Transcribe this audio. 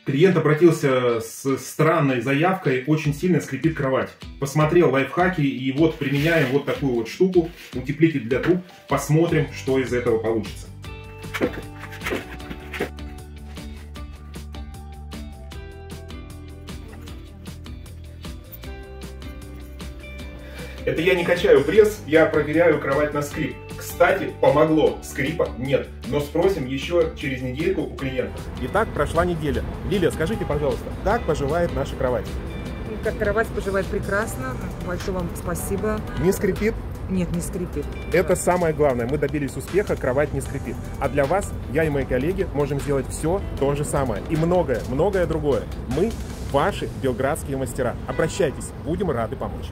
Клиент обратился с странной заявкой, очень сильно скрипит кровать. Посмотрел лайфхаки и вот применяем вот такую вот штуку, утеплитель для труб. Посмотрим, что из этого получится. Это я не качаю пресс, я проверяю кровать на скрип. Кстати, помогло, скрипа нет, но спросим еще через недельку у клиента. Итак, прошла неделя. Лилия, скажите, пожалуйста, как поживает наша кровать? Как кровать поживает прекрасно, большое вам спасибо. Не скрипит? Нет, не скрипит. Это самое главное, мы добились успеха, кровать не скрипит. А для вас, я и мои коллеги, можем сделать все то же самое. И многое другое. Мы ваши белградские мастера. Обращайтесь, будем рады помочь.